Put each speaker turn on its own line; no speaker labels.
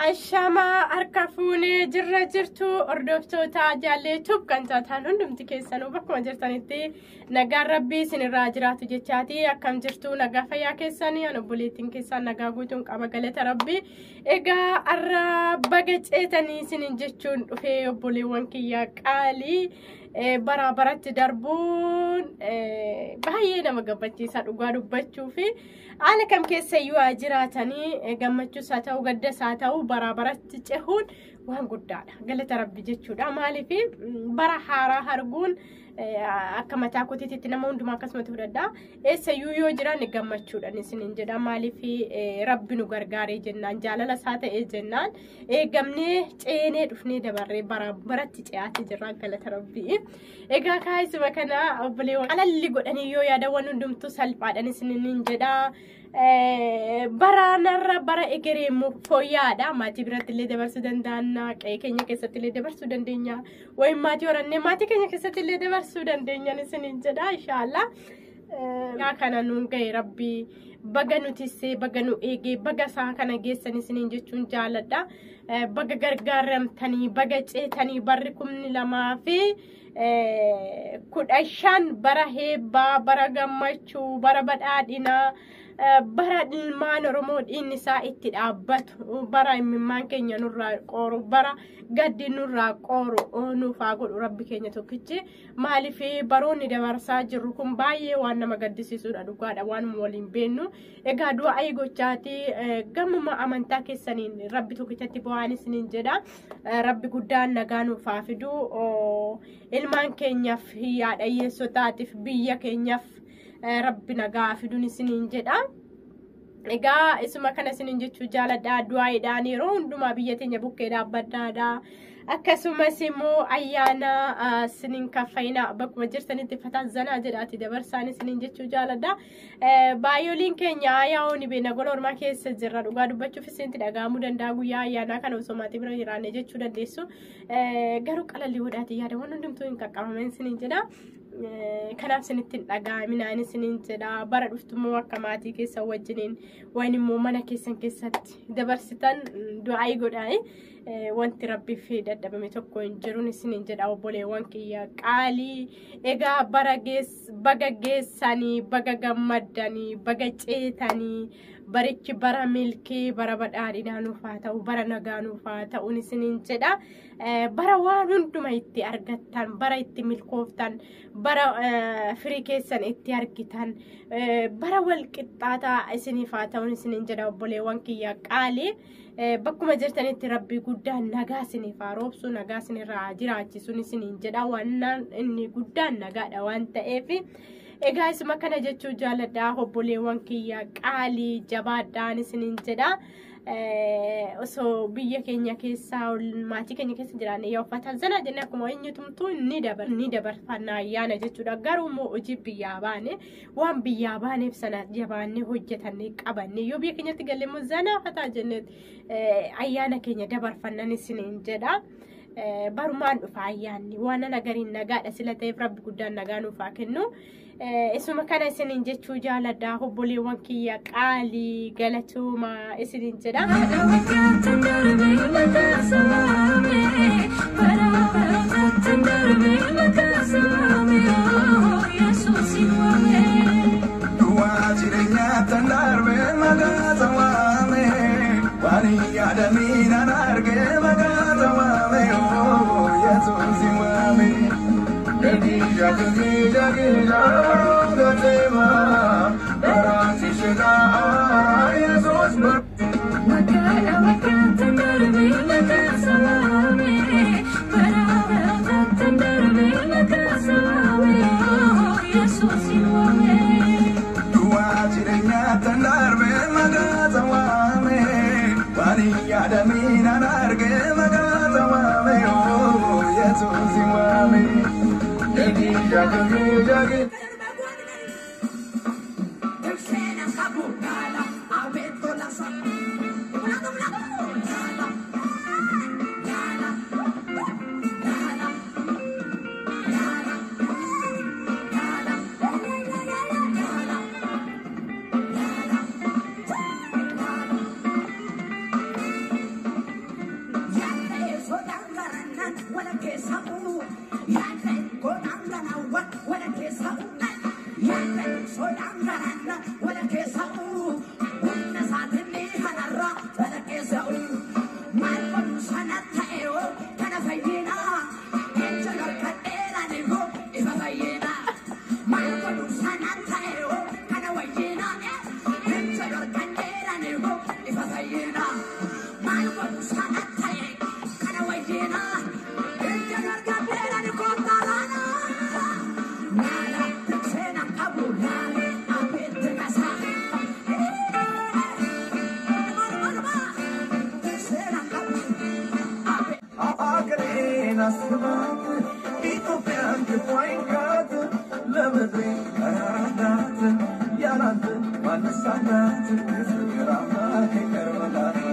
Ashama arkafune jirra jirtu ordoftoota jaalleetuuf kan taataan hundumti keessanuu bakkuma jirtanitti nagaa rabbii isinirraa jiraatu jechaati akkam jirtu nagaa fayyaa keessanii an obboleettiin keessaan nagaa guutuun qaba galata rabbii egaa arra baga ceetanii isinin jechuun dhufee obboleewwan kiyyaa qaalii bara baratti darbuun baay'ee nama gammachiisa dhugaa dubbachuu fi ana kam keessayyuu jiraatanii gammachuus haa ta'u gaddas haa ta'u bara baratti cehuun waan guddaadha galata rabbi jechuudha maaliif bara haaraa arguun akka mataa kotiitti nama hundumaa akkasumatti fudhadha eessayyuu yoo jiran gammachuudhaan isinin jedha maaliif rabbi nu gargaaree jennaan jaalala isaa ta'ee jennaan eegamnee ceenee dhufnee dabarree bara baratti ce'aatti jirra galata rabbi egaa kaayisuma kana obboleewwan alalli godhanii yoo yaadawwan hundumtuu salphaadhaan isinin jedha baranarra bara egereemu fooyyaadha maatii biratti illee dabarsuu dandaanna qe'ee keenya keessatti illee dabarsuu dandeenya wayin maatii horannee maatii keenya keessatti illee dabarsuu dandeenya isinin jedha inshallah yaa kana nuun ga'e rabbi baga nutissee baga nu eegee baga isaa kana geessan isinin jechuun jaaladha baga gargaaramtanii baga ceetanii barri 2002 fi 15 bara heebbaa bara gammachuu bara badhaadhinaa bara ilmaan oromoo dhiinni isaa itti dhaabbatu bara imimmaan keenya nurraa qooru bara gaddi nurraa qooru nuuf haa godhu rabbi keenya tokkichi maaliif baroonni dabarsaa jirru kun baay'ee waan nama gaddisiisuudha dhugaadha waan waliin beennu egaa du'aa gochaati gammuma amantaa keessaniin rabbi tokkichatti bu'aan isiniin jedha rabbi guddaan nagaa nuuf haa fidu ilmaan keenyaaf yaada yeessotaatiif biyya keenyaaf rabbi nagaa fiduun isiniin jedha egaa isuma kana isiniin jechuu jaaladha du'aadhaan yeroo hundumaa biyya teenya bukkee dhaabbadhaadha akkasumas immoo ayyaana isiniin kaffayna bakkuma jirtanitti fataazanaa jedhaati dabarsaan isiniin jechuu jaaladha baay'ooliin keenya ayyaa'oon beena gola ormaa keessa jirra dhugaa dubbachuuf isinitti dhagahamuu danda'a guyyaa ayyaanaa kana osoo maatii bira jiraanne jechuu dandeessu garuu qalalli hodhaati yaada waan hundumtuu hin qaqqabaman isiniin jedha kanaaf isinitti dhagaaminaan isiniin jedha bara dhuftummoo akka maatii keessa wajjiniin waan immoo mana keessan keessatti dabarsitan du'aa godhaa wanti rabbiif dadhabame tokko hin jiruun isiniin jedha obboleewwan kiyya qaalii egaa baga geessanii baga gammaddanii baga ceetanii barichi bara milkii bara badhaadhinaa nuuf haa ta'u bara nagaa nuuf haa ta'uun isiniin jedha bara waan hunduma itti argattan bara itti milkooftan bara firii keessan itti argitan bara wal qixxaataa isiniif haa ta'uun isiniin jedha obboleewwan kiyya qaalii bakkuma jirtanitti rabbi guddaan nagaa isiniif haa roobsu nagaa isinirraa jiraachisuun isiniin jedha waan inni guddaan nagaadha waan ta'eef egaa isuma kana jechuu jaaladha obboleewwan kiyya qaalii jabaadhaan isiniin jedha osoo biyya keenya keessa maatii keenya keessa jiraanne yoo fataazanaa jennee akkuma eenyutumtuu ni dabarfannaa ayyaana jechuudha garuu immoo hojii biyyaa baane waan biyyaa baaneef sana jabaannee hojjetannee qabanne yoo biyya keenyatti galle immoo zanaa fataa jennee ayyaana keenya dabarfannan isiniin jedha barumaan dhufa ayyaanni waan nagariin nagaadha sila ta'eef rabbi guddaan nagaa nuuf haa kennu isuma kana isiniin jechuu jaaladha obboleewwan kiyya qaalii galatooma isiniin jedha
El seno cabulala, avento la ولا كيساو يا سودان ولا كيساو والنسات اللي هنرا ولا كيساو ما يكون سنة تايو كان فينا انجلر كتيرا نيجو إذا فينا ما يكون سنة تايو كان وينا انجلر كتيرا نيجو إذا فينا ما يكون سنة تايو كان وينا انجلر كتيرا نيجو تارانا نالا سينا أبونا أبيت مسا
Nasmat, İtopyan kıpaykat, Lemedri karanat, Yanat, Manasanat, Kızgırama, Kervalat,